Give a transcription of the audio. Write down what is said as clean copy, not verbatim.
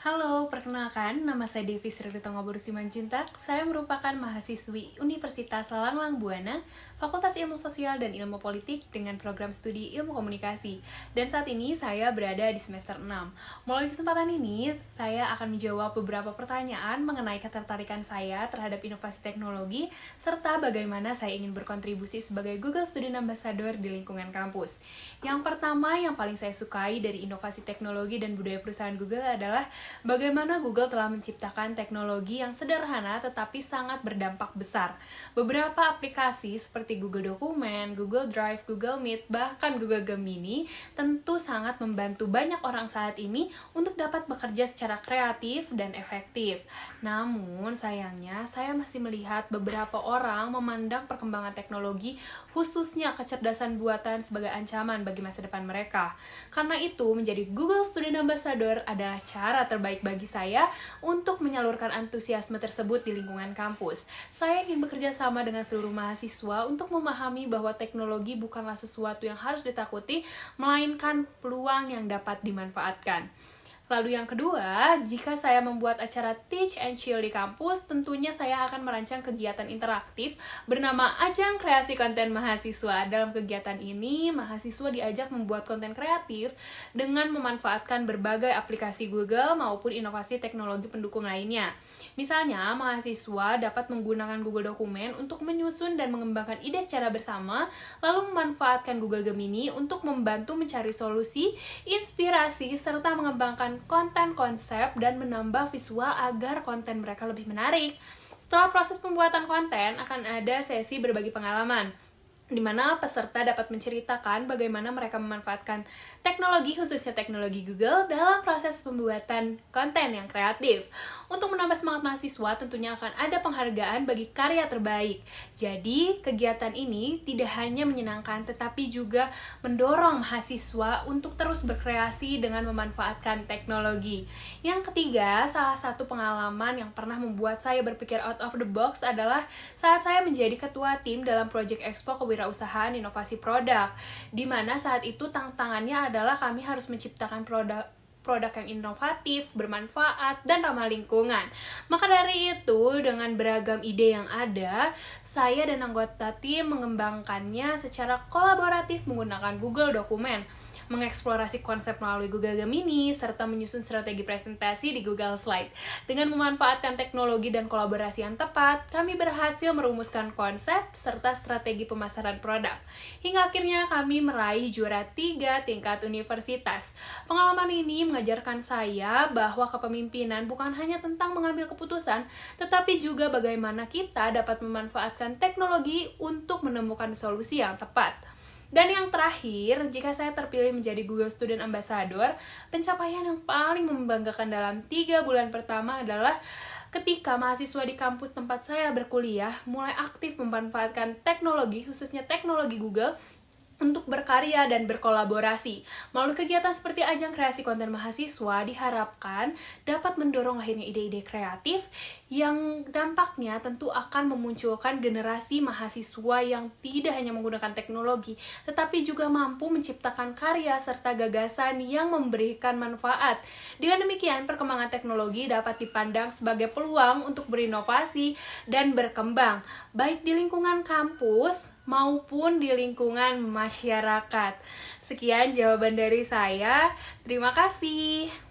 Halo, perkenalkan, nama saya Devi Sri Tongoboru Simanjuntak. Saya merupakan mahasiswi Universitas Langlang Buana, Fakultas Ilmu Sosial dan Ilmu Politik dengan program studi Ilmu Komunikasi. Dan saat ini saya berada di semester 6. Melalui kesempatan ini, saya akan menjawab beberapa pertanyaan mengenai ketertarikan saya terhadap inovasi teknologi, serta bagaimana saya ingin berkontribusi sebagai Google Student Ambassador di lingkungan kampus. Yang pertama, yang paling saya sukai dari inovasi teknologi dan budaya perusahaan Google adalah bagaimana Google telah menciptakan teknologi yang sederhana tetapi sangat berdampak besar. Beberapa aplikasi seperti Google Dokumen, Google Drive, Google Meet, bahkan Google Gemini tentu sangat membantu banyak orang saat ini untuk dapat bekerja secara kreatif dan efektif. Namun sayangnya saya masih melihat beberapa orang memandang perkembangan teknologi khususnya kecerdasan buatan sebagai ancaman bagi masa depan mereka. Karena itu menjadi Google Student Ambassador adalah cara terbaik bagi saya untuk menyalurkan antusiasme tersebut di lingkungan kampus. Saya ingin bekerja sama dengan seluruh mahasiswa untuk memahami bahwa teknologi bukanlah sesuatu yang harus ditakuti, melainkan peluang yang dapat dimanfaatkan. Lalu yang kedua, jika saya membuat acara Teach and Chill di kampus, tentunya saya akan merancang kegiatan interaktif bernama Ajang Kreasi Konten Mahasiswa. Dalam kegiatan ini, mahasiswa diajak membuat konten kreatif dengan memanfaatkan berbagai aplikasi Google maupun inovasi teknologi pendukung lainnya. Misalnya, mahasiswa dapat menggunakan Google Dokumen untuk menyusun dan mengembangkan ide secara bersama, lalu memanfaatkan Google Gemini untuk membantu mencari solusi, inspirasi, serta mengembangkan konten konsep dan menambah visual agar konten mereka lebih menarik. Setelah proses pembuatan konten, akan ada sesi berbagi pengalaman, di mana peserta dapat menceritakan bagaimana mereka memanfaatkan teknologi, khususnya teknologi Google, dalam proses pembuatan konten yang kreatif. Untuk menambah semangat mahasiswa, tentunya akan ada penghargaan bagi karya terbaik. Jadi, kegiatan ini tidak hanya menyenangkan, tetapi juga mendorong mahasiswa untuk terus berkreasi dengan memanfaatkan teknologi. Yang ketiga, salah satu pengalaman yang pernah membuat saya berpikir out of the box adalah saat saya menjadi ketua tim dalam Project Expo Kewirausahaan Inovasi Produk, di mana saat itu tantangannya adalah kami harus menciptakan produk yang inovatif, bermanfaat, dan ramah lingkungan. Maka dari itu, dengan beragam ide yang ada, saya dan anggota tim mengembangkannya secara kolaboratif menggunakan Google Dokumen, mengeksplorasi konsep melalui Google Gemini, serta menyusun strategi presentasi di Google Slide. Dengan memanfaatkan teknologi dan kolaborasi yang tepat, kami berhasil merumuskan konsep serta strategi pemasaran produk. Hingga akhirnya kami meraih juara 3 tingkat universitas. Pengalaman ini mengajarkan saya bahwa kepemimpinan bukan hanya tentang mengambil keputusan, tetapi juga bagaimana kita dapat memanfaatkan teknologi untuk menemukan solusi yang tepat. Dan yang terakhir, jika saya terpilih menjadi Google Student Ambassador, pencapaian yang paling membanggakan dalam 3 bulan pertama adalah ketika mahasiswa di kampus tempat saya berkuliah mulai aktif memanfaatkan teknologi, khususnya teknologi Google, untuk berkarya dan berkolaborasi. Melalui kegiatan seperti ajang kreasi konten mahasiswa diharapkan dapat mendorong lahirnya ide-ide kreatif yang dampaknya tentu akan memunculkan generasi mahasiswa yang tidak hanya menggunakan teknologi, tetapi juga mampu menciptakan karya serta gagasan yang memberikan manfaat. Dengan demikian, perkembangan teknologi dapat dipandang sebagai peluang untuk berinovasi dan berkembang, baik di lingkungan kampus maupun di lingkungan masyarakat. Sekian jawaban dari saya. Terima kasih.